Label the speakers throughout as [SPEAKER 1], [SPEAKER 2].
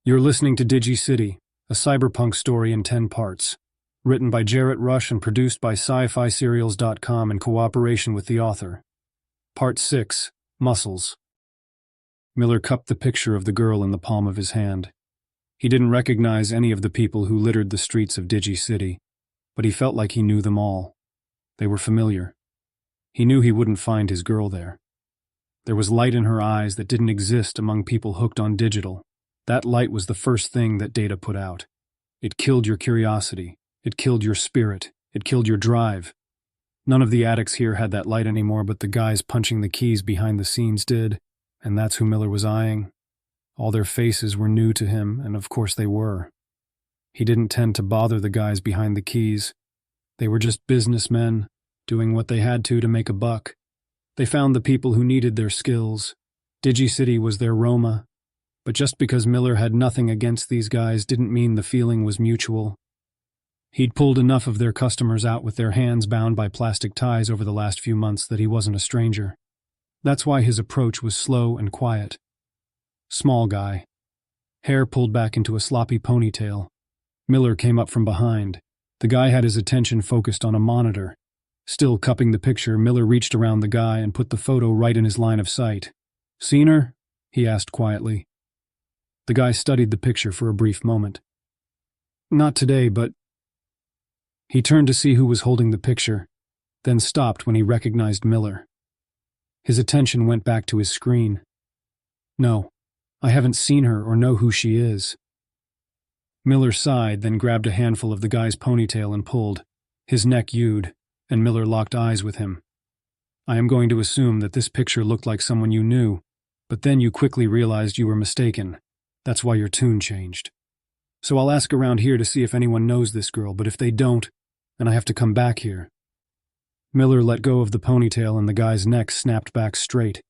[SPEAKER 1] You're listening to Digi City, a cyberpunk story in 10 parts. Written by Jarrett Rush and produced by SciFi in cooperation with the author. Part 6, Muscles. Miller cupped the picture of the girl in the palm of his hand. He didn't recognize any of the people who littered the streets of Digi City, but he felt like he knew them all. They were familiar. He knew he wouldn't find his girl there. There was light in her eyes that didn't exist among people hooked on digital. That light was the first thing that data put out. It killed your curiosity. It killed your spirit. It killed your drive. None of the addicts here had that light anymore, but the guys punching the keys behind the scenes did, and that's who Miller was eyeing. All their faces were new to him, and of course they were. He didn't tend to bother the guys behind the keys. They were just businessmen, doing what they had to make a buck. They found the people who needed their skills. Digi City was their Roma. But just because Miller had nothing against these guys didn't mean the feeling was mutual. He'd pulled enough of their customers out with their hands bound by plastic ties over the last few months that he wasn't a stranger. That's why his approach was slow and quiet. Small guy. Hair pulled back into a sloppy ponytail. Miller came up from behind. The guy had his attention focused on a monitor. Still cupping the picture, Miller reached around the guy and put the photo right in his line of sight. "Seen her?" he asked quietly. The guy studied the picture for a brief moment. "Not today, but..." He turned to see who was holding the picture, then stopped when he recognized Miller. His attention went back to his screen. "No, I haven't seen her or know who she is." Miller sighed, then grabbed a handful of the guy's ponytail and pulled. His neck yewed, and Miller locked eyes with him. "I am going to assume that this picture looked like someone you knew, but then you quickly realized you were mistaken. That's why your tune changed. So I'll ask around here to see if anyone knows this girl, but if they don't, then I have to come back here." Miller let go of the ponytail and the guy's neck snapped back straight.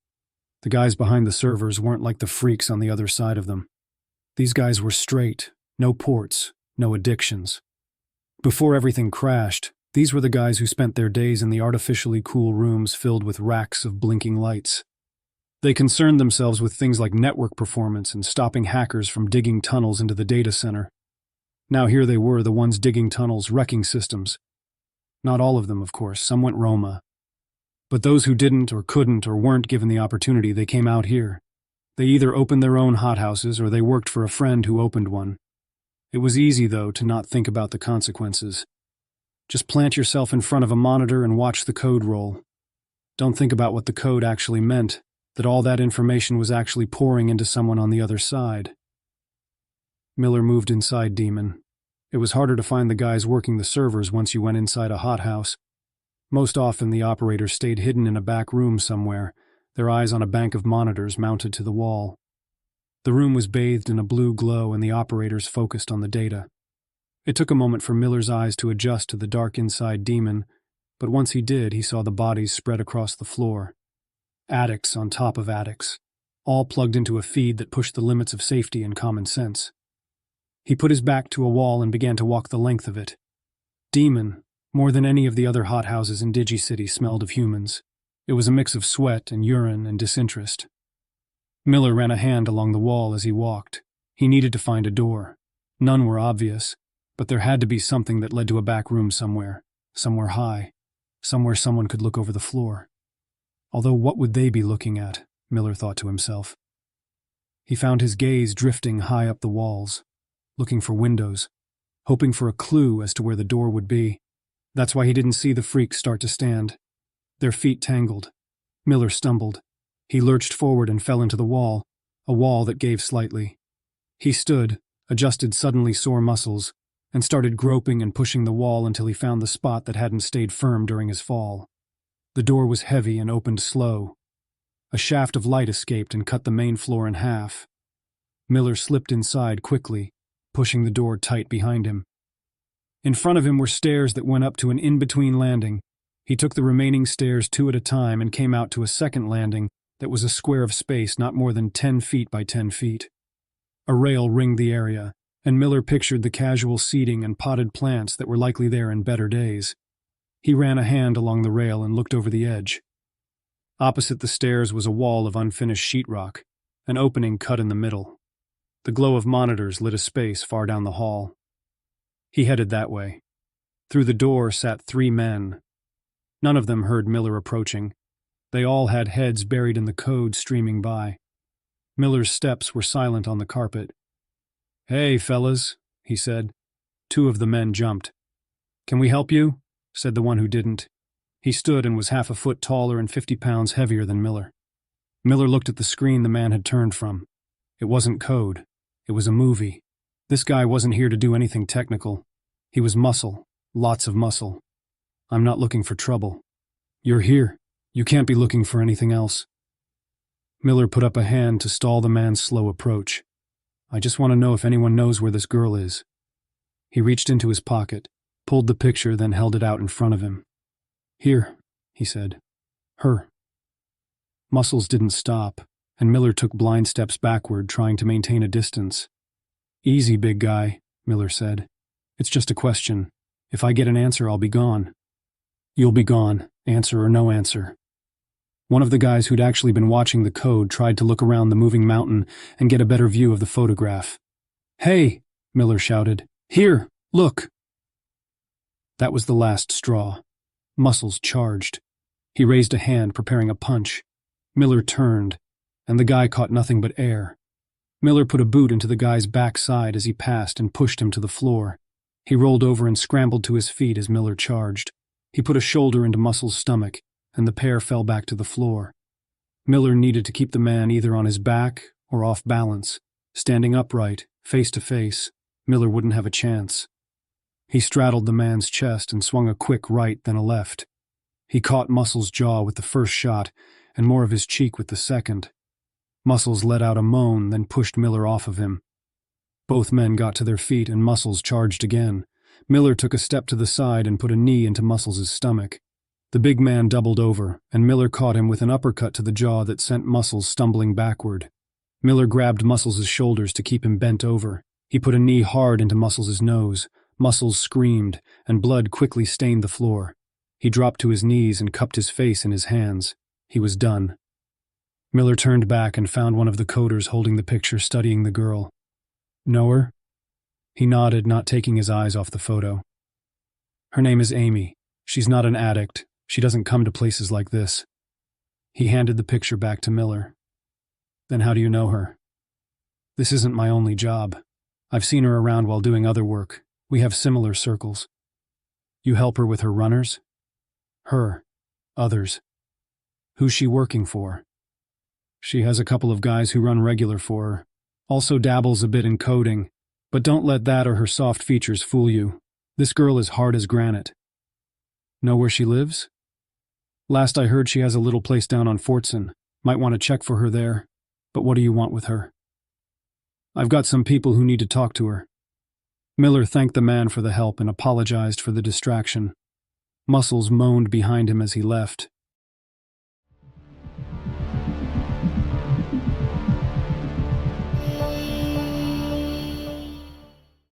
[SPEAKER 1] The guys behind the servers weren't like the freaks on the other side of them. These guys were straight, no ports, no addictions. Before everything crashed, these were the guys who spent their days in the artificially cool rooms filled with racks of blinking lights. They concerned themselves with things like network performance and stopping hackers from digging tunnels into the data center. Now here they were, the ones digging tunnels, wrecking systems. Not all of them, of course, some went Roma. But those who didn't or couldn't or weren't given the opportunity, they came out here. They either opened their own hothouses or they worked for a friend who opened one. It was easy, though, to not think about the consequences. Just plant yourself in front of a monitor and watch the code roll. Don't think about what the code actually meant, that all that information was actually pouring into someone on the other side. Miller moved inside Demon. It was harder to find the guys working the servers once you went inside a hothouse. Most often the operators stayed hidden in a back room somewhere, their eyes on a bank of monitors mounted to the wall. The room was bathed in a blue glow and the operators focused on the data. It took a moment for Miller's eyes to adjust to the dark inside Demon, but once he did, he saw the bodies spread across the floor. Addicts on top of addicts, all plugged into a feed that pushed the limits of safety and common sense. He put his back to a wall and began to walk the length of it. Demon, more than any of the other hothouses in Digi City, smelled of humans. It was a mix of sweat and urine and disinterest. Miller ran a hand along the wall as he walked. He needed to find a door. None were obvious, but there had to be something that led to a back room somewhere high, somewhere someone could look over the floor. Although what would they be looking at, Miller thought to himself. He found his gaze drifting high up the walls, looking for windows, hoping for a clue as to where the door would be. That's why he didn't see the freaks start to stand. Their feet tangled. Miller stumbled. He lurched forward and fell into the wall, a wall that gave slightly. He stood, adjusted suddenly sore muscles, and started groping and pushing the wall until he found the spot that hadn't stayed firm during his fall. The door was heavy and opened slow. A shaft of light escaped and cut the main floor in half. Miller slipped inside quickly, pushing the door tight behind him. In front of him were stairs that went up to an in-between landing. He took the remaining stairs 2 at a time and came out to a second landing that was a square of space not more than 10 feet by 10 feet. A rail ringed the area, and Miller pictured the casual seating and potted plants that were likely there in better days. He ran a hand along the rail and looked over the edge. Opposite the stairs was a wall of unfinished sheetrock, an opening cut in the middle. The glow of monitors lit a space far down the hall. He headed that way. Through the door sat 3 men. None of them heard Miller approaching. They all had heads buried in the code streaming by. Miller's steps were silent on the carpet. "Hey, fellas," he said. 2 of the men jumped. "Can we help you?" said the one who didn't. He stood and was half a foot taller and 50 pounds heavier than Miller. Miller looked at the screen the man had turned from. It wasn't code. It was a movie. This guy wasn't here to do anything technical. He was muscle. Lots of muscle. "I'm not looking for trouble." "You're here. You can't be looking for anything else." Miller put up a hand to stall the man's slow approach. "I just want to know if anyone knows where this girl is." He reached into his pocket, pulled the picture, then held it out in front of him. "Here," he said. "Her." Muscles didn't stop, and Miller took blind steps backward, trying to maintain a distance. "Easy, big guy," Miller said. "It's just a question. If I get an answer, I'll be gone." "You'll be gone, answer or no answer." One of the guys who'd actually been watching the code tried to look around the moving mountain and get a better view of the photograph. "Hey!" Miller shouted. "Here! Look!" That was the last straw. Muscles charged. He raised a hand, preparing a punch. Miller turned, and the guy caught nothing but air. Miller put a boot into the guy's backside as he passed and pushed him to the floor. He rolled over and scrambled to his feet as Miller charged. He put a shoulder into Muscles' stomach, and the pair fell back to the floor. Miller needed to keep the man either on his back or off balance. Standing upright, face to face, Miller wouldn't have a chance. He straddled the man's chest and swung a quick right, then a left. He caught Muscles' jaw with the first shot, and more of his cheek with the second. Muscles let out a moan, then pushed Miller off of him. Both men got to their feet, and Muscles charged again. Miller took a step to the side and put a knee into Muscles' stomach. The big man doubled over, and Miller caught him with an uppercut to the jaw that sent Muscles stumbling backward. Miller grabbed Muscles' shoulders to keep him bent over. He put a knee hard into Muscles' nose. Muscles screamed, and blood quickly stained the floor. He dropped to his knees and cupped his face in his hands. He was done. Miller turned back and found one of the coders holding the picture, studying the girl. "Know her?" He nodded, not taking his eyes off the photo. "Her name is Amy. She's not an addict. She doesn't come to places like this." He handed the picture back to Miller. "Then how do you know her?" "This isn't my only job. I've seen her around while doing other work. We have similar circles." "You help her with her runners?" "Her. Others." "Who's she working for?" "She has a couple of guys who run regular for her. Also dabbles a bit in coding. But don't let that or her soft features fool you. This girl is hard as granite." "Know where she lives?" "Last I heard, she has a little place down on Fortson. Might want to check for her there. But what do you want with her?" "I've got some people who need to talk to her." Miller thanked the man for the help and apologized for the distraction. Muscles moaned behind him as he left.